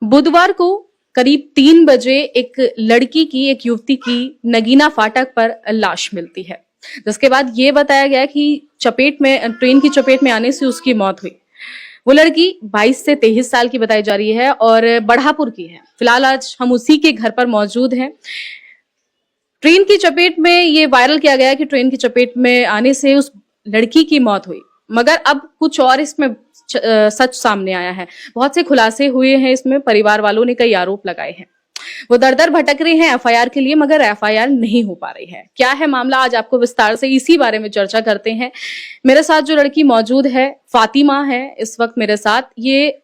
बुधवार को करीब 3 बजे एक युवती की नगीना फाटक पर लाश मिलती है, जिसके बाद ये बताया गया कि ट्रेन की चपेट में आने से उसकी मौत हुई। वो लड़की 22 से 23 साल की बताई जा रही है और बढ़ापुर की है। फिलहाल आज हम उसी के घर पर मौजूद हैं। ट्रेन की चपेट में ये वायरल किया गया कि ट्रेन की चपेट में आने से उस लड़की की मौत हुई, मगर अब कुछ और इसमें सच सामने आया है। बहुत से खुलासे हुए हैं इसमें। परिवार वालों ने कई आरोप लगाए हैं। वो दर-दर भटक रहे हैं एफआईआर के लिए, मगर एफआईआर नहीं हो पा रही है। क्या है मामला, आज आपको विस्तार से इसी बारे में चर्चा करते हैं। मेरे साथ जो लड़की मौजूद है, फातिमा है इस वक्त मेरे साथ। ये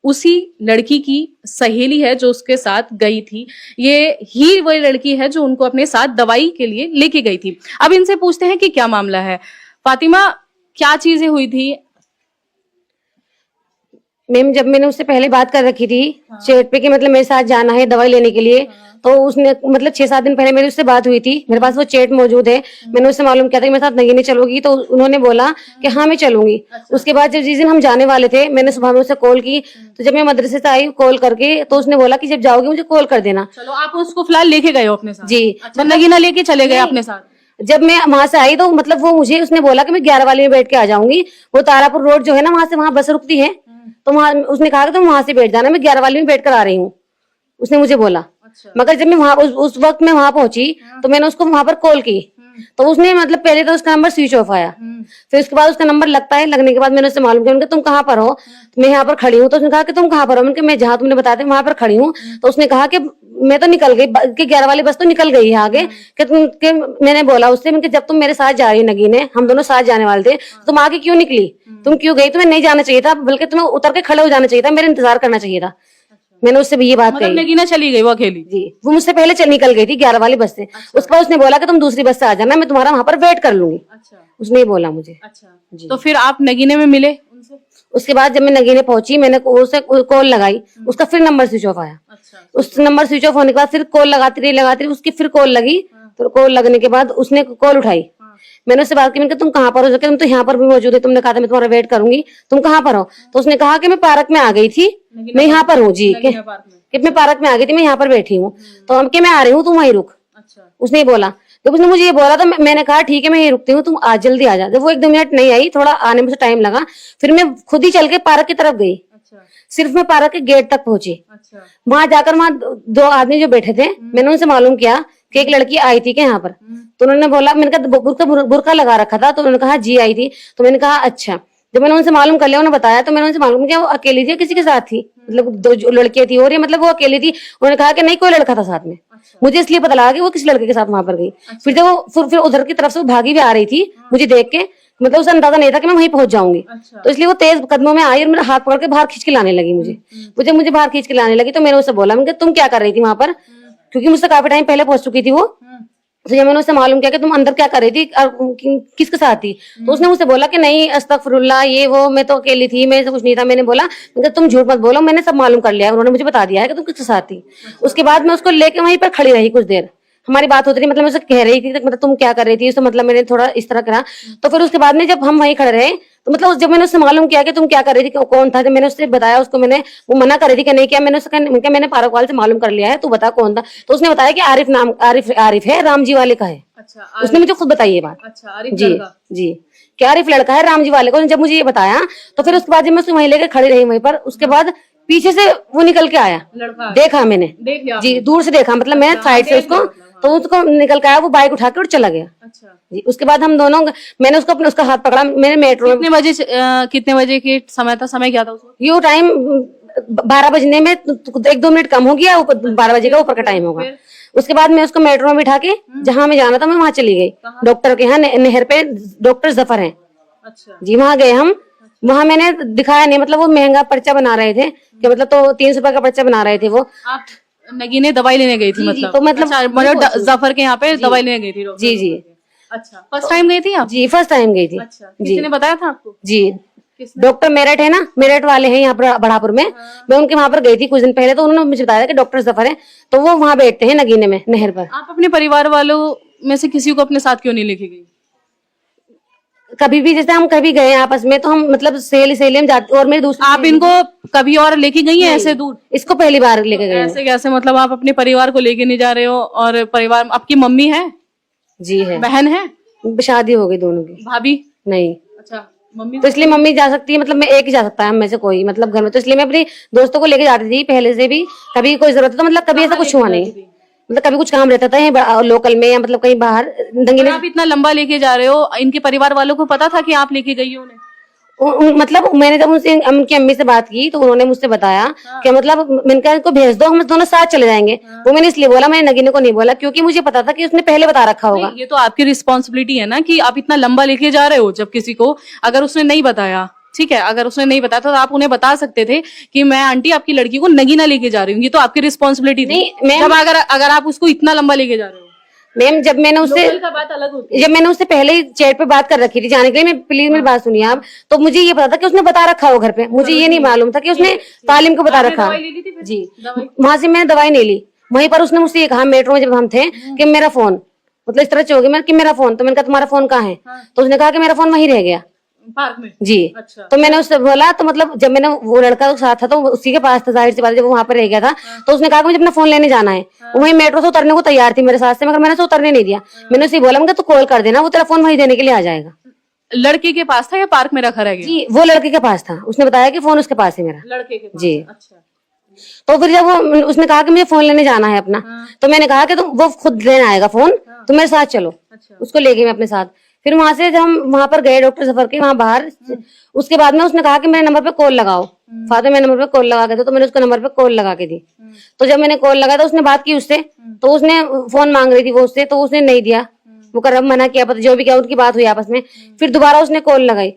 उसी लड़की की सहेली है जो उसके साथ गई थी। ये ही वही लड़की है जो उनको अपने साथ दवाई के लिए लेके गई थी। अब इनसे पूछते हैं कि क्या मामला है। फातिमा, क्या चीजें हुई थी? मैम, जब मैंने उससे पहले बात कर रखी थी चैट पे कि मतलब मेरे साथ जाना है दवाई लेने के लिए, तो उसने मतलब 6-7 दिन पहले मेरी उससे बात हुई थी। मेरे पास वो चैट मौजूद है। मैंने उससे मालूम किया था कि मेरे साथ नगीने चलोगी, तो उन्होंने बोला कि हाँ मैं चलूंगी। उसके बाद जब जिस दिन हम जाने वाले थे, मैंने सुबह में उससे कॉल की, तो जब मैं मदरसे से आई कॉल करके, तो उसने बोला कि जब जाओगी मुझे कॉल कर देना। चलो, आप उसको फिलहाल लेके गए हो अपने साथ? जी। अच्छा, नगीना लेके चले गए अपने साथ? जब मैं वहां से आई तो मतलब वो मुझे उसने बोला कि मैं 11 वाले में बैठ के आ जाऊंगी। वो तारापुर रोड जो है ना, वहां बस रुकती है, तो वहां उसने कहा कि तुम वहां से बैठ जाना, मैं 11 वाले में बैठ कर आ रही हूँ, उसने मुझे बोला। अच्छा। मगर जब मैं वहां उस वक्त मैं वहां पहुंची, तो मैंने उसको वहां पर कॉल की, तो उसने मतलब पहले तो उसका नंबर स्विच ऑफ आया। फिर उसके बाद उसका नंबर लगता है। लगने के बाद मैंने उससे मालूम किया, उनके तुम कहाँ पर हो? तो मैं यहाँ पर खड़ी हूँ। तो उसने कहा कि तुम कहाँ पर हो? मैंने कहा मैं जहाँ तुमने बताया था वहां पर खड़ी हूँ। तो उसने कहा कि मैं तो निकल गई, कि 11 वाली बस तो निकल गई है आगे। कि मैंने बोला उससे, मैंने जब तुम मेरे साथ जा रही नगीने, हम दोनों साथ जाने वाले थे, तुम आगे क्यों निकली? तुम क्यों गई? तुम्हें नहीं जाना चाहिए था, बल्कि तुम्हें उतर के खड़े हो जाना चाहिए था, मेरे इंतजार करना चाहिए था। मैंने उससे भी ये बात मतलब कही। नगीना चली गई वो अकेली? जी, वो मुझसे पहले निकल गई थी 11 वाली बस से। उसके बाद उसने बोला कि तुम दूसरी बस से आ जाना, मैं तुम्हारा वहां पर वेट कर लूंगी। अच्छा। उसने ये बोला मुझे। अच्छा जी। तो फिर आप नगीने में मिले उनसे? उसके बाद जब मैं नगीने पहुंची, मैंने उसे कॉल लगाई, उसका फिर नंबर स्विच ऑफ आया। अच्छा। उस नंबर स्विच ऑफ होने के बाद फिर कॉल लगाती रही, उसकी फिर कॉल लगी। तो कॉल लगने के बाद उसने कॉल उठाई। मैंने उससे बात की, मैंने कहा तुम कहाँ पर हो? तुम तो यहाँ पर भी मौजूद है, तुमने कहा था मैं तुम्हारा वेट करूंगी, तुम कहाँ पर हो? तो उसने कहा कि मैं पार्क में आ गई थी, मैं यहाँ पर हूँ। जी, कि मैं पार्क में आ गई थी, मैं यहाँ पर बैठी हूँ, तो हम कि मैं आ रही हूँ, तुम वहीं रुक। अच्छा। उसने ये बोला। जब उसने मुझे ये बोला तो मैंने कहा ठीक है मैं यहीं रुकती हूँ, तुम आज जल्दी आ जा। जब वो 1-2 मिनट नहीं आई, थोड़ा आने में टाइम लगा, फिर मैं खुद ही चल के पार्क की तरफ गई। अच्छा। सिर्फ मैं पार्क के गेट तक पहुंची। अच्छा। वहां जाकर वहां 2 आदमी जो बैठे थे, मैंने उनसे मालूम किया कि एक लड़की आई थी क्या यहाँ पर। तो उन्होंने बोला, मैंने कहा बुर्का लगा रखा था, तो उन्होंने कहा जी आई थी। तो मैंने कहा अच्छा। जब मैंने उनसे मालूम कर लिया, उन्होंने बताया, तो मैंने उनसे मालूम किया वो अकेली थी, किसी के साथ थी, मतलब 2 लड़कियां थी और ये मतलब वो अकेली थी। उन्होंने कहा कि नहीं कोई लड़का था साथ में। मुझे इसलिए पता लगा कि वो किसी लड़के के साथ वहां पर गई। फिर जब वो फिर उधर की तरफ से वो भागी भी आ रही थी, मुझे देख के, मतलब उसे अंदाजा नहीं था कि मैं वहीं पहुंच जाऊंगी। तो इसलिए वो तेज कदमों में आई और मेरा हाथ पकड़ के बाहर खींच के लाने लगी मुझे। वो जब मुझे बाहर खींच के लाने लगी, तो मैंने उससे बोला, मैंने तुम क्या कर रही थी वहां पर? क्योंकि मुझसे काफी टाइम पहले पहुंच चुकी थी वो। तो जब मैंने उससे मालूम किया कि तुम अंदर क्या कर रही थी और किसके साथ थी, तो उसने मुझसे बोला कि नहीं अस्तगफिरुल्लाह, ये वो, मैं तो अकेली थी, मेरे से कुछ नहीं था। मैंने बोला तुम झूठ मत बोलो, मैंने सब मालूम कर लिया, उन्होंने मुझे बता दिया है कि तुम किसके साथ थी। उसके बाद मैं उसको लेके वहीं पर खड़ी रही कुछ देर। हमारी बात होती रही, मतलब मैं उसे कह रही थी मतलब तुम क्या कर रही थी, तो मतलब मैंने थोड़ा इस तरह करा। तो फिर उसके बाद में जब हम वहीं खड़े रहे, तो मतलब जब मैंने उससे मालूम किया कि तुम क्या कर रही थी, कौन था, जब मैंने उससे बताया, उसको मैंने, वो मना कर रही थी कि नहीं किया। मैंने उससे कहा मैंने पारक वाले से मालूम कर लिया है, तू बता कौन था। तो उसने बताया कि आरिफ है, राम जी वाले का है। अच्छा। उसने मुझे खुद बताई ये बात। अच्छा, आरिफ जी लड़का। जी, क्या आरिफ लड़का है, राम जी वाले को। जब मुझे ये बताया, तो फिर उसके बाद जब मैं उसको वहीं लेकर खड़ी रही वहीं पर, उसके बाद पीछे से वो निकल के आया। लड़का देखा मैंने, देख लिया जी आपने? दूर से देखा, मतलब मैं साइड से उसको, तो उसको निकल के आया, वो बाइक उठा के और चला गया। अच्छा। जी, उसके बाद हम दोनों, मैंने उसको अपने उसका हाथ पकड़ा, मैंने मेट्रो में। कितने बजे के समय था? समय क्या था उसको? ये टाइम 12 बजने में 1-2 मिनट कम हो गया, 12 बजे का ऊपर का टाइम होगा। उसके बाद मैं उसको मेट्रो में बिठा के जहां मैं जाना था मैं वहां चली गई, डॉक्टर के यहाँ नहर पे डॉक्टर जफर है। अच्छा। जी, वहां गए हम। वहां मैंने दिखाया नहीं, मतलब वो महंगा पर्चा बना रहे थे कि मतलब, तो 300 रुपए का पर्चा बना रहे थे वो। आप नगीने दवाई लेने गई थी? मतलब तो मतलब अच्छा, मतलब जफर के यहाँ पे दवाई लेने गई थी? जी जी। अच्छा, फर्स्ट टाइम गई थी आप? जी, फर्स्ट टाइम गई थी। अच्छा, किसी ने बताया था आपको? जी, डॉक्टर मेरठ है ना, मेरठ वाले हैं यहाँ पर बढ़ापुर में। मैं उनके वहां पर गई थी कुछ दिन पहले, तो उन्होंने मुझे बताया कि डॉक्टर जफर है, तो वो वहां बैठते हैं नगीने में, नहर पर। आप अपने परिवार वालों में से किसी को अपने साथ क्यों नहीं लेके गई? कभी भी जैसे हम कभी गए आपस में तो हम मतलब सहेली हम जाते, और मेरे दूसरी आप इनको कभी और लेके गई हैं ऐसे दूर? इसको पहली बार लेके गए हैं। ऐसे कैसे, मतलब आप अपने परिवार को लेके नहीं जा रहे हो? और परिवार, आपकी मम्मी है, जी है, बहन है, शादी हो गई दोनों की। भाभी? नहीं, अच्छा, मम्मी तो इसलिए मम्मी जा सकती है, मतलब मैं एक ही जा सकता है हम में से कोई, मतलब घर में, तो इसलिए मैं अपनी दोस्तों को लेके जाती थी पहले से भी, कभी कोई जरूरत तो मतलब कभी ऐसा कुछ हुआ नहीं, मतलब कभी कुछ काम रहता था यहीं लोकल में या मतलब कहीं बाहर दंगे आप इतना लंबा लेके जा रहे हो, इनके परिवार वालों को पता था कि आप लेके गई हो उन्हें? मतलब मैंने जब उनसे उनकी अम्मी से बात की तो उन्होंने मुझसे बताया कि मतलब मैंने कहा इनको भेज दो, हम दोनों साथ चले जाएंगे। वो मैंने इसलिए बोला, मैंने नगीने को नहीं बोला, क्योंकि मुझे पता था कि उसने पहले बता रखा होगा। ये तो आपकी रिस्पॉन्सिबिलिटी है ना कि आप इतना लंबा लेके जा रहे हो। जब किसी को अगर उसने नहीं बताया, ठीक है, अगर उसने नहीं बताया तो आप उन्हें बता सकते थे कि मैं आंटी आपकी लड़की को नगीना लेके जा रही हूँ। ये तो आपकी रिस्पॉन्सिबिलिटी थी। नहीं, जब अगर आप उसको इतना लंबा लेके जा रहे हो। मैम जब मैंने उससे लोकल का बात अलग होती है। जब मैंने उससे पहले ही चैट पे बात कर रखी थी जाने के लिए, मैं प्लीज मेरी बात सुनिए आप, तो मुझे ये पता था कि उसने बता रखा हो घर पे, मुझे ये नहीं मालूम था कि उसने तालीम को बता रखा। दवाई ले ली थी फिर? जी, वहां से मैंने दवाई नहीं ली, वहीं पर उसने मुझसे ये कहा मेट्रो में जब हम थे कि मेरा फोन, मतलब इस तरह से हो गया कि मेरा फोन, तो मैंने कहा तुम्हारा फोन कहाँ है? तो उसने कहा कि मेरा फोन वहीं रह गया पार्क में। जी। अच्छा। तो मैंने उससे बोला, तो मतलब जब मैंने वो लड़का साथ था तो उसी के पास था, जाहिर सी बात है, जब वो वहां पर रह गया था तो उसने कहा कि मुझे अपना फोन लेने जाना है। वहीं मेट्रो से उतरने को तैयार थी मेरे साथ से, मगर मैंने उसे उतरने नहीं दिया। मैंने उसे बोला मैं तू कॉल कर देना, वो तेरा फोन वहीं देने के लिए आ जाएगा। लड़के के पास था या पार्क में रखा रह गया? जी, वो लड़के के पास था, उसने बताया कि फोन उसके पास है मेरा। लड़के के पास। जी। अच्छा। तो फिर जब वो उसने कहा कि मुझे फोन लेने जाना है अपना, तो मैंने कहा कि तुम, वो खुद लेने आएगा फोन, तुम मेरे साथ चलो। अच्छा। उसको लेके मैं अपने साथ, फिर वहां से जब हम वहां पर गए डॉक्टर सफर के वहां बाहर, उसके बाद में उसने कहा कि मेरे नंबर पे कॉल लगाओ। फादर मेरे नंबर पे कॉल लगा के दो, तो मैंने उसके नंबर पे कॉल लगा के दी। तो जब मैंने कॉल लगाया तो उसने बात की उससे, तो उसने फोन मांग रही थी वो उससे, तो उसने नहीं दिया, वो कर मना किया, पता जो भी क्या उनकी बात हुई आपस में। फिर दोबारा उसने कॉल लगाई।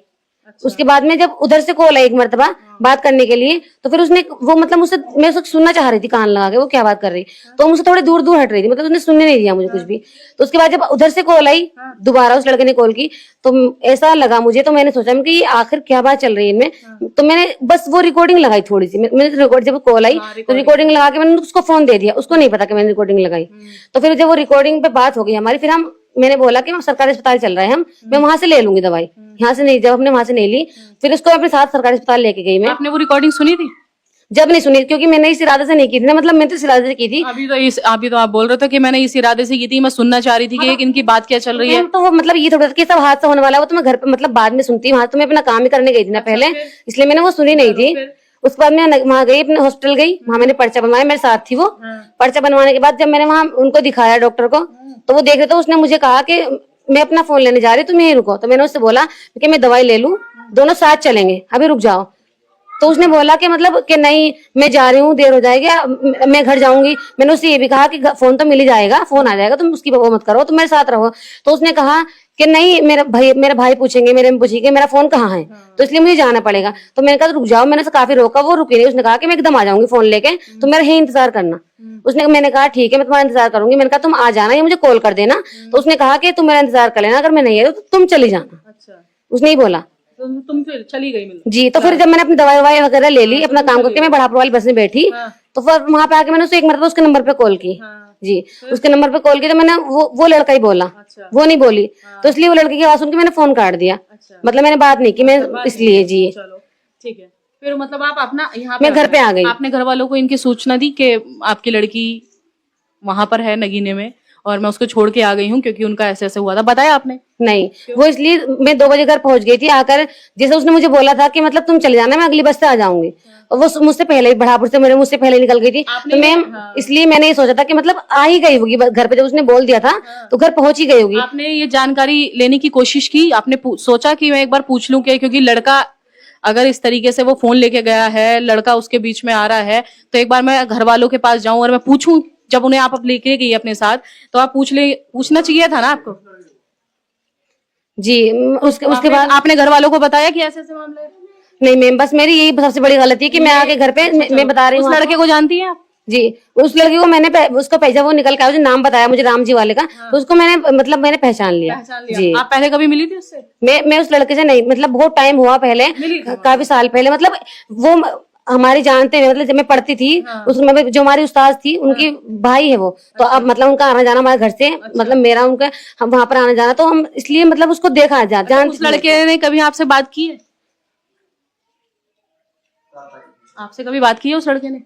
उसके बाद में जब उधर से कॉल आई एक मरतबा बात करने के लिए, तो फिर उसने वो मतलब मुझसे, मैं उसको सुनना चाह रही थी कान लगा के वो क्या बात कर रही, तो मुझसे थोड़ी दूर दूर हट रही थी, मतलब उसने सुनने नहीं दिया मुझे कुछ भी। तो उसके बाद जब उधर से कॉल आई दोबारा, उस लड़के ने कॉल की, तो ऐसा लगा मुझे, तो मैंने सोचा कि ये आखिर क्या बात चल रही है इनमें। तो मैंने बस वो रिकॉर्डिंग लगाई थोड़ी सी, मैंने रिकॉर्ड, जब कॉल आई तो रिकॉर्डिंग लगा के मैंने उसको फोन दे दिया, उसको नहीं पता कि मैंने रिकॉर्डिंग लगाई। तो फिर जब वो रिकॉर्डिंग पे बात हो गई हमारी, फिर हम, मैंने बोला कि सरकारी अस्पताल चल रहा है, मैं वहां से ले लूंगी दवाई, यहाँ से नहीं। जब हमने वहां से नहीं ली, फिर उसको अपने साथ सरकारी अस्पताल लेके गई मैं। आपने वो रिकॉर्डिंग सुनी थी? जब नहीं सुनी, क्योंकि मैंने इस इरादे से नहीं की थी ना, मतलब मैंने तो इस इरादे से की थी। अभी तो आप बोल रहे थे कि मैंने इस इरादे से की थी, मैं सुनना चाह रही थी कि इनकी बात क्या चल रही है। तो वो मतलब ये थोड़ा कि सब हादसा होने वाला है, वो तो मैं घर पे मतलब बाद में सुनती, वहां तो मैं अपना काम ही करने गई थी ना पहले, इसलिए मैंने वो सुनी नहीं थी। उसके बाद मैं वहां गई, अपने हॉस्पिटल गई, वहां मैंने पर्चा बनवाया, मेरे साथ थी वो। पर्चा बनवाने के बाद जब मैंने वहां उनको दिखाया डॉक्टर को, तो वो देख रहे थे, उसने मुझे कहा कि मैं अपना फोन लेने जा रही, तुम यहीं रुको। तो मैंने उससे बोला कि मैं दवाई ले लूं, दोनों साथ चलेंगे, अभी रुक जाओ। तो उसने बोला कि मतलब कि नहीं मैं जा रही हूँ, देर हो जाएगी, मैं घर जाऊंगी। मैंने उससे ये भी कहा कि फोन तो मिल ही जाएगा, फोन आ जाएगा, तुम उसकी वो मत करो, तुम मेरे साथ रहो। तो उसने कहा कि नहीं, मेरा भाई पूछेंगे, मेरे में पूछेंगे मेरा फोन कहाँ है, तो इसलिए मुझे जाना पड़ेगा। तो मैंने कहा रुक जाओ, मैंने उसे काफी रोका, वो रुकी नहीं। उसने कहा कि मैं एकदम आ जाऊंगी फोन लेके, तुम मेरा ही इंतजार करना। मैंने कहा ठीक है, मैं तुम्हारा इंतजार करूंगी। मैंने कहा तुम आ जाना या मुझे कॉल कर देना। तो उसने कहा कि तुम मेरा इंतजार कर लेना, अगर मैं नहीं आई तो तुम चली जाना। अच्छा। उसने ही बोला। तो तुम फिर चली गई मिल? जी। तो फिर जब मैंने अपनी दवाई वगैरह ले ली, अपना काम करके मैं बढ़ापुर वाली बस में बैठी, तो फिर वहां पे आके मैंने उसे एक मरतबा उसके नंबर पे कॉल की। जी, उसके नंबर पे कॉल की, तो मैंने वो लड़का ही बोला, वो नहीं बोली, तो इसलिए वो लड़के की आवाज सुन के मैंने फोन काट दिया। मतलब मैंने बात नहीं की, मैं इसलिए। जी, चलो ठीक है। फिर मतलब आप अपना यहाँ मैं घर पे आ गई। आपने घर वालों को इनकी सूचना दी कि आपकी लड़की वहां पर है नगीने में और मैं उसको छोड़ के आ गई हूँ क्योंकि उनका ऐसे ऐसे हुआ था? बताया आपने? नहीं, वो इसलिए मैं 2 बजे घर पहुंच गई थी। आकर जैसे उसने मुझे बोला था कि मतलब तुम चले जाना, मैं अगली बस से आ जाऊंगी, और वो मुझसे पहले ही बढ़ापुर से मुझसे पहले निकल गई थी। तो मैं इसलिए मैंने ये सोचा था कि मतलब आ ही गई होगी घर पे, जब उसने बोल दिया था तो घर पहुंच ही गई होगी। आपने ये जानकारी लेने की कोशिश की? आपने सोचा कि मैं एक बार पूछ लूं क्या, क्योंकि लड़का अगर इस तरीके से वो फोन लेके गया है, लड़का उसके बीच में आ रहा है, तो एक बार मैं घर वालों के पास जाऊं और मैं पूछूं, जब उन्हें आप लेके गई अपने साथ तो आप पूछना चाहिए था ना आपको। जी, उसके बाद आपने घर वालों को बताया कि ऐसे ऐसे मामले? नहीं मैम, बस मेरी यही सबसे बड़ी गलती है कि मैं आके घर पे मैं बता रही हूँ। उस लड़के को जानती हैं आप? जी, उस लड़की को मैंने उसको पहचान, वो निकल के आया, नाम बताया मुझे राम जी वाले का, तो उसको मैंने पहचान लिया। जी। आप पहले कभी मिली थी उससे? मैं उस लड़के से नहीं, मतलब बहुत टाइम हुआ पहले, काफी साल पहले, मतलब वो हमारी जानते हैं, मतलब जब मैं पढ़ती थी उसमें जो हमारी उस्ताद थी उनकी भाई है वो, तो अब मतलब उनका आना जाना हमारे घर से, मतलब मेरा उनका हम वहां पर आना जाना, तो हम इसलिए मतलब उसको देखा जानते उस लड़के ने कभी आपसे बात की है? आपसे कभी बात की है उस लड़के ने?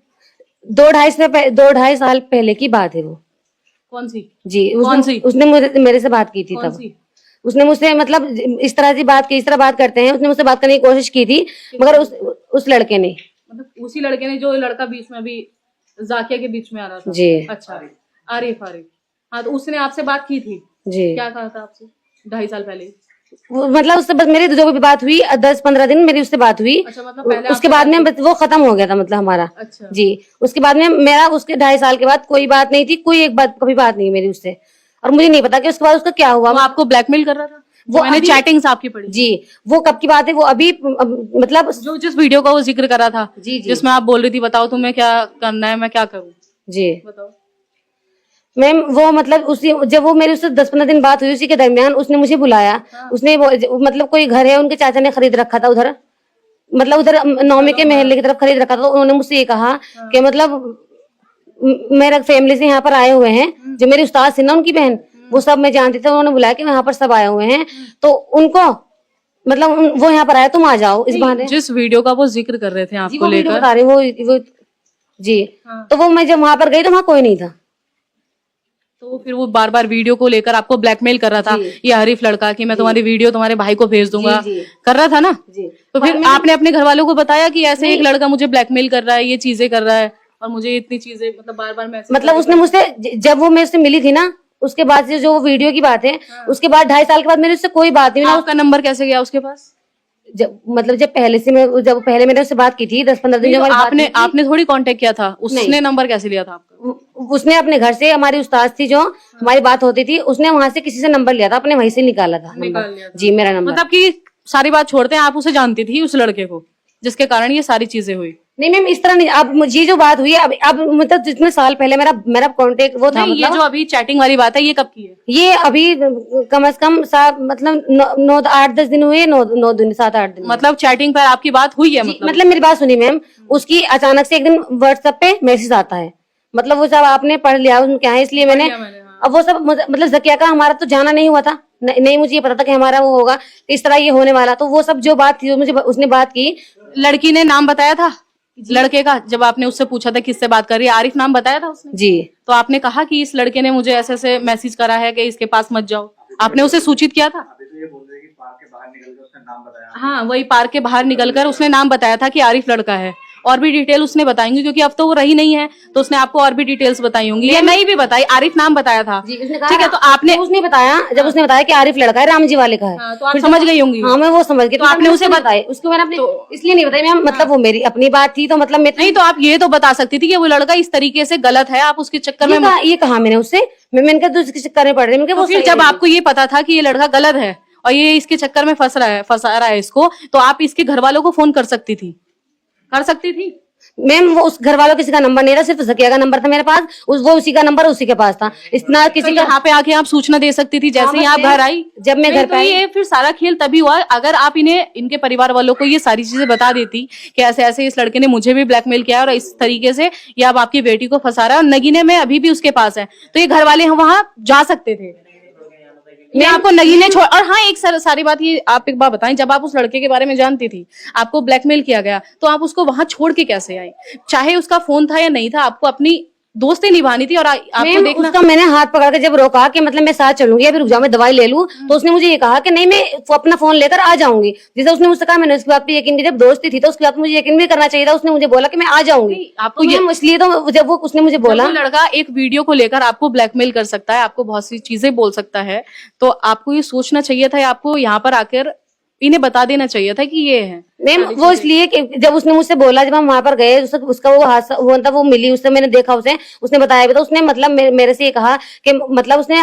2-2.5 साल पहले की बात है वो। कौन सी? जी कौन सी? उसने मेरे से बात की थी कौन तब। सी? उसने मुझसे मतलब इस तरह की बात की, इस तरह बात करते हैं, उसने मुझसे बात करने की कोशिश की थी, मगर उस लड़के ने, मतलब उसी लड़के ने जो लड़का बीच में अभी जाकिया के बीच में आ रहा था। जी अच्छा, आरिफ आरिफ। हाँ, तो उसने आपसे बात की थी? जी। क्या कहा था आपसे 2.5 साल पहले? मतलब उससे बस मेरी जो भी बात हुई 10-15 दिन मेरी उससे बात हुई। अच्छा, मतलब पहले उसके बाद में बस वो खत्म हो गया था मतलब हमारा। अच्छा जी, उसके बाद में मेरा उसके 2.5 साल के बाद कोई बात नहीं थी, कोई एक बात कभी बात नहीं मेरी उससे, और मुझे नहीं पता कि उसके बाद उसका क्या हुआ। वो आपको ब्लैकमेल कर रहा था? वो मैंने चैटिंग्स आपकी पढ़ी। जी, वो कब की बात है, वो अभी मतलब जो जिस वीडियो का वो जिक्र करा था, जी जी जिसमें आप बोल रही थी बताओ तुम्हें क्या करना है, मैं क्या करूँ, जी बताओ। मैम, वो मतलब उसी जब वो मेरे उससे 10-15 दिन बात हुई, उसी के दरमियान उसने मुझे बुलाया। उसने मतलब कोई घर है उनके चाचा ने खरीद रखा था उधर, मतलब उधर नौमी के महल्ले की तरफ खरीद रखा था, तो उन्होंने मुझसे ये कहा कि मतलब मेरा फैमिली से यहाँ पर आए हुए हैं, जो मेरी उस्ताद थी ना उनकी बहन, वो सब मैं जानती थी, उन्होंने बुलाया कि यहाँ पर सब आए हुए हैं, तो उनको मतलब वो यहाँ पर आए, तुम आ जाओ इस बहाने। जिस वीडियो का वो जिक्र कर रहे थे जी, आपको वो वीडियो लेकर, बता रही हूँ, वो जी। तो वो मैं जब वहां पर गई तो वहां कोई नहीं था। तो फिर वो बार बार वीडियो को लेकर आपको ब्लैकमेल कर रहा था, ये हरीफ लड़का, कि मैं तुम्हारी वीडियो तुम्हारे भाई को भेज दूंगा, जी, जी। कर रहा था ना? जी। तो फिर आपने अपने घर वालों को बताया कि ऐसे एक लड़का मुझे ब्लैकमेल कर रहा है, ये चीजें कर रहा है, और मुझे इतनी चीजें मतलब बार बार मैसेज, मतलब उसने मुझसे जब वो मेरे से मिली थी ना, उसके बाद से जो वो वीडियो की बात है, उसके बाद 2.5 साल के बाद मेरे उससे कोई बात नहीं ना। आपका नंबर कैसे गया उसके पास? जब मतलब जब पहले मैंने उससे बात की थी 10-15 दिन, नहीं, जब तो हमारी बात हुई थी, आपने थोड़ी कांटेक्ट किया था, उसने नंबर कैसे लिया था आपका? उसने अपने घर से, हमारी उस्ताद थी जो हमारी बात होती थी, उसने वहां से किसी से नंबर लिया था, अपने वहीं से निकाला था नंबर। जी, मेरा नंबर। मतलब कि सारी बात छोड़ते हैं, आप उसे जानती थी उस लड़के को, जिसके कारण ये सारी चीजें हुई? नहीं मैम, इस तरह नहीं। अब मुझे जो बात हुई अब मतलब जितने साल पहले मेरा कांटेक्ट वो था, नहीं, मतलब ये जो अभी चैटिंग वाली बात है ये कब की है? ये अभी कम से कम मतलब 8-10 दिन हुए, 9 दिन, 7-8 दिन। मतलब चैटिंग पर आपकी बात हुई है? मतलब मेरी बात सुनी मैम, उसकी अचानक से एक दिन व्हाट्सएप पे मैसेज आता है, मतलब वो सब आपने पढ़ लिया उसमें क्या है, इसलिए मैंने अब वो सब मतलब जकिया का हमारा तो जाना नहीं हुआ था, नहीं मुझे ये पता था कि हमारा वो होगा, इस तरह ये होने वाला, तो वो सब जो बात थी मुझे उसने बात की। लड़की ने नाम बताया था लड़के का? जब आपने उससे पूछा था किससे बात कर रही है, आरिफ नाम बताया था उसने? जी। तो आपने कहा कि इस लड़के ने मुझे ऐसे ऐसे मैसेज करा है कि इसके पास मत जाओ, आपने उसे सूचित किया था? हाँ, वही पार्क के बाहर निकलकर उसने नाम बताया था कि आरिफ लड़का है। और भी डिटेल उसने बताएंगी, क्योंकि अब तो वो रही नहीं है, तो उसने आपको और भी डिटेल्स बताई होंगी, या नहीं भी बताई? आरिफ नाम बताया था, ठीक है, तो आपने उसने बताया, जब उसने बताया कि आरिफ लड़का है, रामजी वाले का है, तो आप समझ गई होंगी। हाँ, मैं वो समझ गई, तो आपने उसे बताया, उसको मैंने अपने इसलिए नहीं बताई मैम, मतलब वो मेरी अपनी बात थी, तो मतलब नहीं, तो आप ये तो बता सकती थी कि वो लड़का इस तरीके से गलत है, आप उसके चक्कर में ये कहा मैंने उससे, मैंने कहा उसके चक्कर में पड़ रही है, तो फिर जब आपको ये पता था कि ये लड़का गलत है और ये इसके चक्कर में फंसा रहा है इसको, तो आप इसके घर वालों को फोन कर सकती थी, कर सकती थी मैम। वो उस घर वालों किसी का नंबर नहीं था, सिर्फ जकिया का नंबर था मेरे पास, वो उसी का नंबर उसी के पास था, इतना किसी का। यहाँ पे आके आप सूचना दे सकती थी, जैसे ही आप घर आई। जब मैं घर पे आई, ये फिर सारा खेल तभी हुआ अगर आप इनके परिवार वालों को ये सारी चीजें बता देती कि ऐसे ऐसे इस लड़के ने मुझे भी ब्लैकमेल किया और इस तरीके से ये अब आपकी बेटी को फंसा रहा है और नगीने में अभी भी उसके पास है, तो ये घर वाले वहां जा सकते थे। मैं आपको नगीने छोड़, और हाँ, एक सारी बात ये आप एक बात बताएं, जब आप उस लड़के के बारे में जानती थी, आपको ब्लैकमेल किया गया, तो आप उसको वहां छोड़ के कैसे आई? चाहे उसका फोन था या नहीं था, आपको अपनी दोस्ती निभानी थी। और आपको देखना, उसका मैंने हाथ पकड़ के जब रोका कि मतलब मैं साथ चलूंगी, अभी रुक जाओ मैं दवाई ले लूं, तो उसने मुझे ये कहा कि नहीं, मैं अपना फोन लेकर आ जाऊंगी। जैसे उसने मुझसे कहा, मैंने उसकी बात पे यकीन किया, जब दोस्ती थी तो उसकी बात पे मुझे यकीन भी करना चाहिए था। उसने मुझे बोला कि मैं आ जाऊंगी, आपको इसलिए तो जब वो उसने मुझे बोला, लड़का एक वीडियो को लेकर आपको ब्लैकमेल कर सकता है, आपको बहुत सी चीजें बोल सकता है, तो आपको ये सोचना चाहिए था, आपको यहाँ पर आकर इन्हें बता देना चाहिए था कि ये है। मैम वो इसलिए कि जब उसने मुझसे बोला, जब हम वहां पर गए, उसका वो हादसा हुआ था, वो मिली, उससे मैंने देखा, उसने बताया भी, तो उसने मतलब मेरे से ये कहा कि मतलब उसने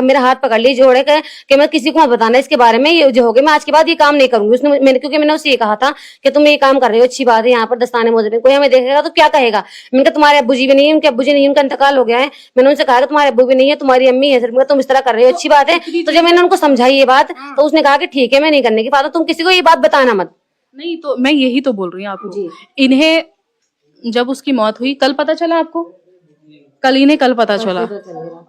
मेरा हाथ पकड़ ली जोड़े कि मैं किसी को मत बताना इसके बारे में, ये जो हो गया, मैं आज के बाद ये काम नहीं करूंगी। क्योंकि मैंने उससे ये कहा था कि तुम ये काम कर रहे हो, अच्छी बात है, यहाँ पर दस्ताने मौजूद है, कोई हमें देखेगा तो क्या कहेगा। मैंने कहा तुम्हारे अब्बू जी भी नहीं है, उनके अब्बू जी नहीं, उनका इंतकाल हो गया है। मैंने उनसे कहा कि तुम्हारे अब्बू भी नहीं है, तुम्हारी अम्मी है सिर्फ, तुम इस तरह कर रहे हो, अच्छी बात है। तो जब मैंने उनको समझाई ये बात, तो उसने कहा कि ठीक है, मैं नहीं करने की बात, तुम किसी को ये बात बताना मत, नहीं तो मैं यही तो बोल रही हूँ आपको, जी। इन्हें जब उसकी मौत हुई कल पता चला आपको? कल इन्हें कल पता चला?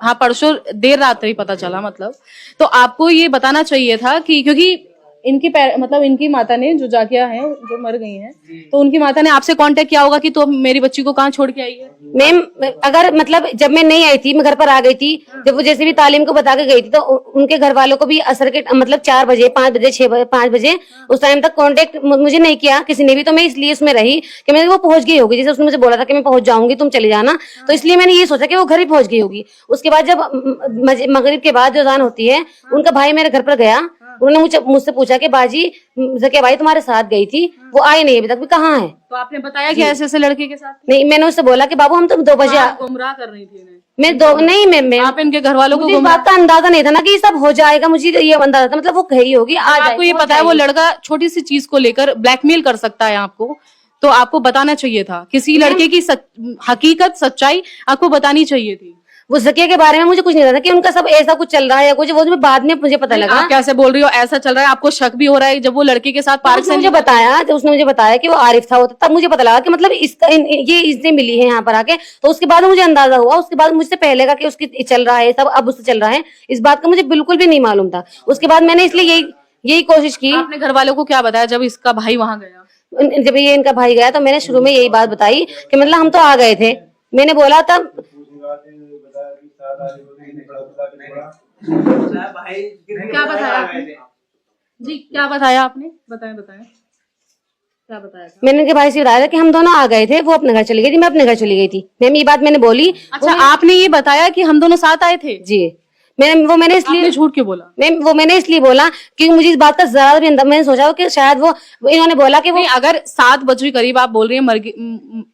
हाँ, परसों देर रात ही पता चला मतलब। तो आपको ये बताना चाहिए था कि, क्योंकि मतलब इनकी माता ने, जो जाकिया हैं, जो मर गई हैं, तो उनकी माता ने आपसे कांटेक्ट किया होगा कि तो मेरी बच्ची को कहाँ छोड़ के आई है? मैम अगर मतलब जब मैं नहीं आई थी, मैं घर पर आ गई थी, जब वो जैसे भी तालीम को बता के गई थी, तो उनके घर वालों को भी असर के मतलब 4 बजे 5 बजे 6 बजे 5 बजे उस टाइम तक कांटेक्ट मुझे नहीं किया किसी ने भी। तो मैं इसलिए उसमें रही कि मैंने वो पहुंच गई होगी, जैसे उसने मुझे बोला था कि मैं पहुंच जाऊंगी, तुम चले जाना, तो इसलिए मैंने ये सोचा कि वो घर ही पहुंच गई होगी। उसके बाद जब मगरिब के बाद जो अजान होती है, उनका भाई मेरे घर पर गया, उन्होंने मुझसे पूछा कि बाजी जकिया भाई तुम्हारे साथ गई थी, वो आई नहीं अभी तक, भी कहाँ है? तो आपने बताया कि ऐसे ऐसे लड़के के साथ? नहीं, मैंने उससे बोला कि बाबू हम तो 2 बजे आप गुमराह कर रही थी इन्हें? मैं नहीं मैं आप इनके घर वालों को मुझे इस बात का अंदाजा नहीं था ना कि ये सब हो जाएगा, मुझे ये अंदाजा था मतलब वो कही होगी आ आपको ये पता है वो लड़का छोटी सी चीज को लेकर ब्लैकमेल कर सकता है आपको, तो आपको बताना चाहिए था। किसी लड़के की हकीकत सच्चाई आपको बतानी चाहिए थी। वो जकिया के बारे में मुझे कुछ नहीं पता कि उनका सब ऐसा कुछ चल रहा है या कुछ, वो बाद में मुझे पता लगा। आप कैसे बोल रही हो ऐसा चल रहा है? आपको शक भी हो रहा है जब वो लड़के के साथ पार्क से मुझे बताया, जब उसने मुझे बताया कि वो आरिफ था, तब मुझे पता लगा कि मतलब ये इसने मिली है यहाँ पर आके। तो उसके बाद मुझे अंदाजा हुआ, उसके बाद मुझसे पहले का कि उसकी चल रहा है सब, अब उससे चल रहा है, इस बात का मुझे बिल्कुल भी नहीं मालूम था। उसके बाद मैंने इसलिए यही कोशिश की। आपने घर वालों को क्या बताया जब इसका भाई वहां गया? जब ये इनका भाई गया तो मैंने शुरू में यही बात बताई कि मतलब हम तो आ गए थे, मैंने बोला तब क्या बताया जी, क्या बताया आपने? बताएं क्या बताया था? मैंने उनके भाई से बताया कि हम दोनों आ गए थे, वो अपने घर चली गई थी, मैं अपने घर चली गई थी। मैम ये बात मैंने बोली। अच्छा, आपने ये बताया कि हम दोनों साथ आए थे? जी। मैंने इसलिए झूठ क्यों बोला? मैंने इसलिए बोला क्योंकि मुझे इस बात का जरा भी अंदाजा, मैंने सोचा कि शायद वो इन्होंने बोला कि वो अगर 7 बजे करीब आप बोल रही है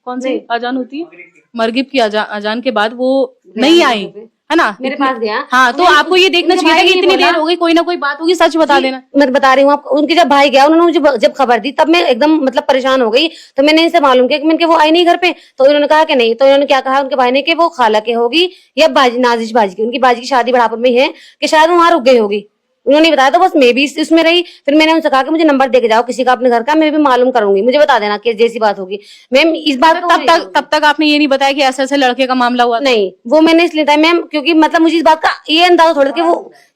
कौन सी अजान होती है, मरगिब की अजान के बाद वो नहीं आई है ना मेरे पास गया। हाँ, तो आपको ये देखना चाहिए था कि इतनी देर हो गई, कोई ना कोई बात होगी, सच बता देना। मैं बता रही हूँ आपको, उनके जब भाई गया उन्होंने मुझे जब खबर दी तब मैं एकदम मतलब परेशान हो गई। तो मैंने इनसे मालूम किया कि मैंने वो आई नहीं घर पे, तो इन्होंने कहा कि नहीं। तो इन्होंने क्या कहा उनके भाई ने कि वो खाला के होगी या बाजी नाजिश बाजी की, उनकी बाजी की शादी बढ़ापुर में है कि शायद वो वहां रुक गई होगी, उन्होंने बताया। तो बस मैं भी इसमें रही। फिर मैंने उनसे कहा कि मुझे नंबर दे के जाओ किसी का अपने घर का, मैं भी मालूम करूंगी, मुझे बता देना कि जैसी बात होगी। मैम इस बात तब तक आपने ये नहीं बताया कि ऐसे ऐसे लड़के का मामला हुआ? नहीं, वो मैंने इसलिए बताया मैम क्योंकि मतलब मुझे इस बात का ये अंदाजा थोड़ा कि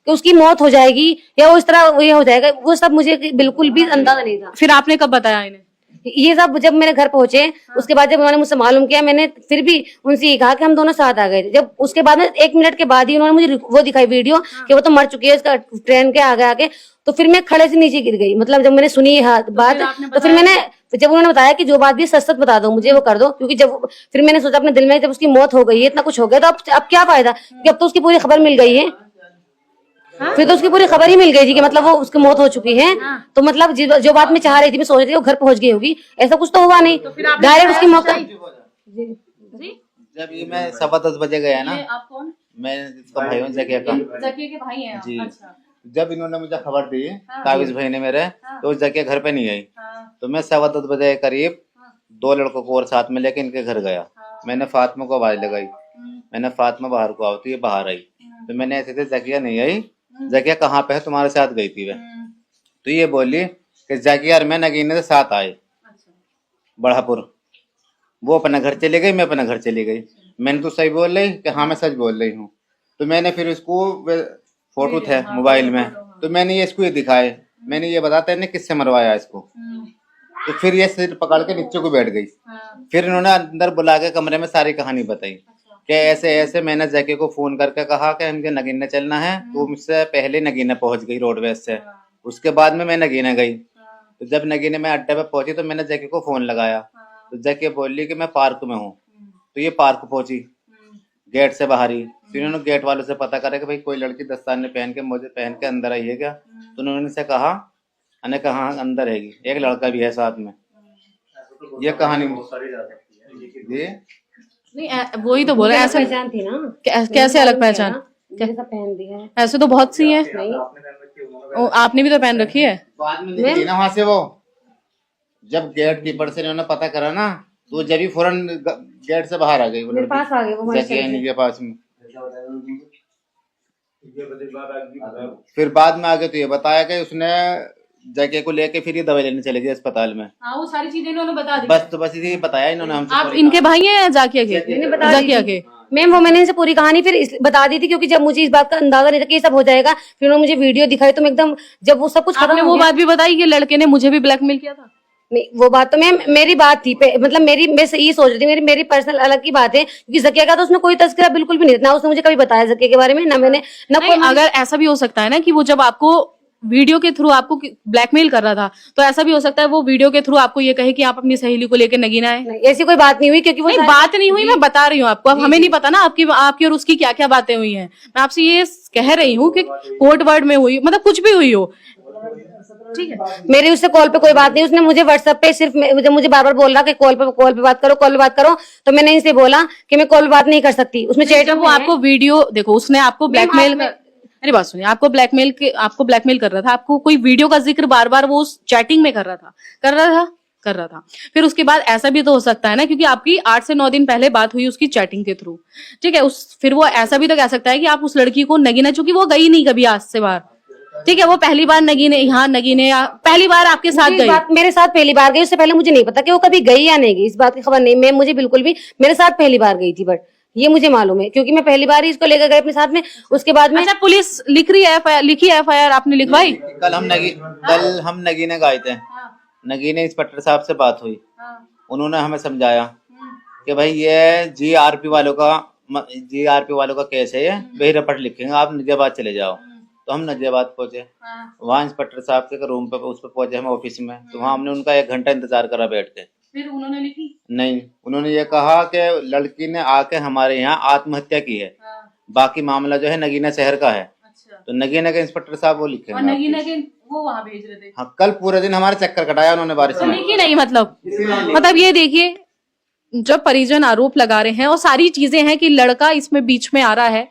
कि उसकी मौत हो जाएगी या वो इस तरह ये हो जाएगा, वो सब मुझे बिल्कुल भी अंदाजा नहीं था। फिर आपने कब बताया इन्हें ये सब? जब मेरे घर पहुंचे उसके बाद जब उन्होंने मुझसे मालूम किया, मैंने फिर भी उनसे ये कहा कि हम दोनों साथ आ गए थे। जब उसके बाद में 1 मिनट के बाद ही उन्होंने मुझे वो दिखाई वीडियो कि वो तो मर चुकी है उसका ट्रेन के आगे। तो फिर मैं खड़े से नीचे गिर गई, मतलब जब मैंने सुनी बात तो फिर मैंने जब उन्होंने बताया कि जो बात भी सच सच बता दो मुझे, वो कर दो, क्योंकि जब फिर मैंने सोचा अपने दिल में जब उसकी मौत हो गई है, इतना कुछ हो गया, तो अब क्या फायदा, कि अब तो उसकी पूरी खबर मिल गई है। फिर तो उसकी पूरी खबर ही मिल गई थी कि मतलब वो उसकी मौत हो चुकी है। तो मतलब जो बात मैं चाह रही थी, मैं सोच रही थी वो घर पहुंच गई होगी, ऐसा कुछ तो हुआ नहीं। डायरेक्ट उसकी मौत जब ये मैं 10:15 बजे गया ना, आप कौन? मैं इसका भाई हूँ जकिया का जकिया के भाई हैं आप? जी। अच्छा। जब इन्होंने मुझे खबर दी ताबिज भाई ने मेरे, तो जकिया घर पे नहीं आई। तो मैं 10:15 बजे करीब 2 लड़कों को और साथ में लेके इनके घर गया। मैंने फातिमा को आवाज लगाई, मैंने फातिमा बाहर को आओ, तो ये बाहर आई। तो मैंने ऐसे थे जकिया नहीं आई, जकिया कहाँ पे है, तुम्हारे साथ गई थी वह। तो ये बोली कि जकिया और मैं नगीने से साथ आए बढ़ापुर, वो अपना घर चली गई, मैं अपना घर चली गई। मैंने तो सही बोल रही कि हाँ मैं सच बोल रही हूँ। तो मैंने फिर उसको फोटो थे मोबाइल में, तो मैंने ये इसको ये दिखाए, मैंने ये बताता है किससे मरवाया इसको। तो फिर ये सिर पकड़ के नीचे को बैठ गई। फिर इन्होंने अंदर बुला के कमरे में सारी कहानी बताई कि ऐसे ऐसे मैंने जैके को फोन करके कहा कि हमके नगीने चलना है, तो मुझसे पहले नगीने पहुंच गई रोडवेज से। उसके बाद में मैं नगीने गई। तो जब नगीने में अड्डे पे पहुंची तो मैंने जैके को फोन लगाया, तो जैके बोली कि मैं पार्क में हूँ। तो ये पार्क पहुंची गेट से बाहर ही। तो इन्होंने गेट वालों से पता करा कि भाई कोई लड़की दस्ताने पहन के मुझे पहन के अंदर आई है क्या। तो उन्होंने से कहा, मैंने कहा अंदर है, एक लड़का भी है साथ में। ये कहानी जी नहीं, वही तो बोला ऐसे पहचान थी ना, कैसे अलग पहचान? पहन दी है ऐसे तो बहुत सी हैं। आपने भी तो पहन रखी है। बाद में निकली ना वहां से वो, जब गेट कीपर से इन्होंने पता करा ना, तो जब भी फौरन गेट से बाहर आ गई, मेरे पास आ गई वो हमारे के पास में। फिर बाद में आगे तो ये बताया कि उसने जाके को लेके फिर ये दवाई लेने चले गए अस्पताल में। हाँ, वो सारी चीजें इन्होंने बता दी। बस तो बस इसी बताया इन्होंने हमसे। आप इनके भाई हैं या जाकिया के? मैंने बता दी जाकिया थी। के। मैम वो मैंने इनसे पूरी कहानी फिर बता दी थी, क्योंकि जब मुझे इस बात का अंदाजा नहीं था कि ये सब हो जाएगा, फिर उन्होंने मुझे वीडियो दिखाई तो मैं एकदम, जब वो सब कुछ खत्म आपने हो वो गया- बात भी बताई कि लड़के ने मुझे भी ब्लैकमेल किया था? नहीं, वो बात तो मैम मेरी बात थी मतलब मेरी, मैं ये सोच रही थी, मेरी पर्सनल अलग की बात है, क्योंकि जकिया का तो उसने कोई तस्करा बिल्कुल भी नहीं था, ना उसने मुझे कभी बताया जकिया के बारे में, ना मैंने ना नहीं, अगर ऐसा भी हो सकता है ना कि वो जब आपको वीडियो के थ्रू आपको ब्लैकमेल कर रहा था, तो ऐसा भी हो सकता है वो वीडियो के थ्रू आपको ये कहे कि आप अपनी सहेली को लेकर नगीना आए। नहीं, ऐसी कोई बात नहीं हुई, क्योंकि वो नहीं, बात नहीं हुई, मैं बता रही हूँ आपको। अब हमें नहीं पता ना आपकी और उसकी क्या क्या बातें हुई हैं। मैं आपसे ये कह रही हूँ कि कोर्ट वर्ड में हुई, मतलब कुछ भी हुई हो, ठीक है। मेरी उससे कॉल पे कोई बात नहीं, उसने मुझे व्हाट्सएप पे सिर्फ मुझे बार बार बोल रहा कि कॉल पे बात करो, कॉल पे बात करो, तो मैंने इनसे बोला कि मैं कॉल पे बात नहीं कर सकती। उसमें चैट जब वो आपको वीडियो देखो, उसने आपको ब्लैकमेल मेरी बात सुनिए, आपको ब्लैकमेल कर रहा था, आपको कोई वीडियो का जिक्र बार बार वो चैटिंग में कर रहा था। फिर उसके बाद ऐसा भी तो हो सकता है ना, क्योंकि आपकी 8 से 9 दिन पहले बात हुई उसकी चैटिंग के थ्रू, ठीक है। फिर वो ऐसा भी तो कह सकता है कि आप उस लड़की को नगीना, चूंकि वो गई नहीं कभी आज से बाहर, ठीक है, वो पहली बार नगीने या पहली बार आपके साथ इस गई। बात मेरे साथ पहली बार गई, उससे पहले मुझे नहीं पता कि वो कभी गई या नहीं गई, इस बात की खबर नहीं। मैं मुझे बिल्कुल भी, मेरे साथ पहली बार गई थी, बट ये मुझे मालूम है क्योंकि मैं पहली बार ही इसको लेकर गई अपने साथ में। उसके बाद में अच्छा, पुलिस लिखी एफआईआर आपने लिखवाई? कल हम नगीने गए थे, नगीने इंस्पेक्टर साहब से बात हुई, उन्होंने हमें समझाया कि भाई ये जीआरपी वालों का केस है, ये बहिरपट लिखेंगे, आप नजियाबाद चले जाओ। तो हम नजियाबाद पहुंचे, वहाँ इंस्पेक्टर साहब के रूम पे उस पर पहुंचे हम ऑफिस में, तो वहाँ हमने उनका 1 घंटा इंतजार करा बैठ के। फिर उन्होंने लिखी? नहीं, उन्होंने ये कहा कि लड़की ने आके हमारे यहाँ आत्महत्या की है, बाकी मामला जो है नगीना शहर का है। अच्छा। तो नगीना के इंस्पेक्टर साहब वो लिखेंगे। नगीना के वो वहां भेज रहे थे? हाँ, कल पूरे दिन हमारे चक्कर कटाया उन्होंने बारिश में। लिखी नहीं, मतलब ये देखिए, जब परिजन आरोप लगा रहे हैं और सारी चीजें हैं कि लड़का इसमें बीच में आ रहा है,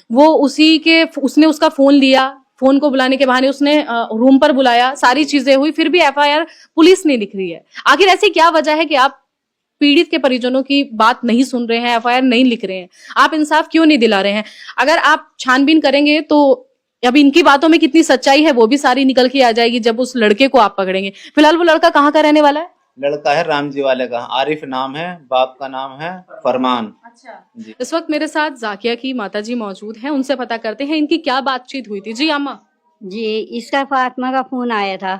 वो उसने उसका फोन लिया, फोन को बुलाने के बहाने उसने रूम पर बुलाया, सारी चीजें हुई, फिर भी एफआईआर पुलिस नहीं लिख रही है। आखिर ऐसी क्या वजह है कि आप पीड़ित के परिजनों की बात नहीं सुन रहे हैं, एफआईआर नहीं लिख रहे हैं? आप इंसाफ क्यों नहीं दिला रहे हैं? अगर आप छानबीन करेंगे तो अब इनकी बातों में कितनी सच्चाई है वो भी सारी निकल के आ जाएगी जब उस लड़के को आप पकड़ेंगे। फिलहाल वो लड़का कहाँ का रहने वाला है? लड़का है रामजी वाले का, आरिफ नाम है, बाप का नाम है फरमान। अच्छा जी। इस वक्त मेरे साथ जाकिया की माताजी मौजूद हैं, उनसे पता करते हैं इनकी क्या बातचीत हुई थी। जी अम्मा। जी, इसका फातिमा का फोन आया था,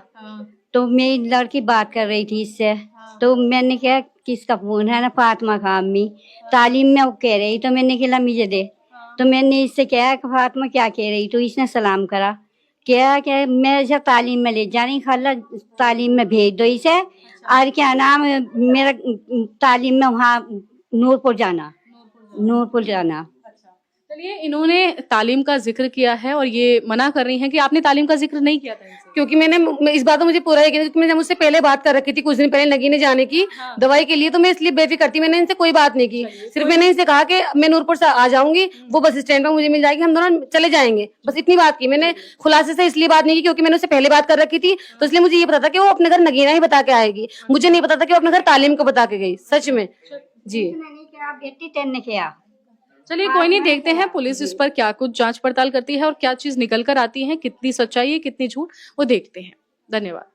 तो मेरी लड़की बात कर रही थी इससे, तो मैंने कहा किसका फोन है? ना फातिमा का अम्मी, तालीम में वो कह रही, तो मैंने कहा मुझे दे, तो मैंने इससे कहा कि फातिमा क्या कह रही, तो इसने सलाम करा, क्या मैं इसे तालीम में ले जा रही, खाला तालीम में भेज दो इसे, और क्या नाम मेरा तालीम में वहाँ नूरपुर जाना। चलिए, इन्होंने तालीम का जिक्र किया है और ये मना कर रही हैं कि आपने तालीम का जिक्र नहीं किया था इनसे। क्योंकि मैंने इस बात तो मुझे पूरा यकीन है, क्योंकि मैंने मुझसे पहले बात कर रखी थी कुछ दिन पहले नगीने जाने की दवाई के लिए, तो मैं इसलिए बेफिक्र थी, मैंने इनसे कोई बात नहीं की। सिर्फ मैंने इनसे कहा कि मैं नूरपुर से आ जाऊंगी, वो बस स्टैंड पर मुझे मिल जाएगी, हम दोनों चले जाएंगे, बस इतनी बात की। मैंने खुलासे से इसलिए बात नहीं की क्योंकि मैंने उससे पहले बात कर रखी थी, तो इसलिए मुझे ये पता था कि वो अपने घर नगीना ही बता के आएगी, मुझे नहीं पता था कि वो अपने घर तालीम को बता के गई, सच में। जी मैंने क्या बेटी तेन ने किया। चलिए, कोई नहीं, देखते हैं पुलिस इस पर क्या कुछ जांच पड़ताल करती है और क्या चीज निकल कर आती है, कितनी सच्चाई है कितनी झूठ, वो देखते हैं। धन्यवाद।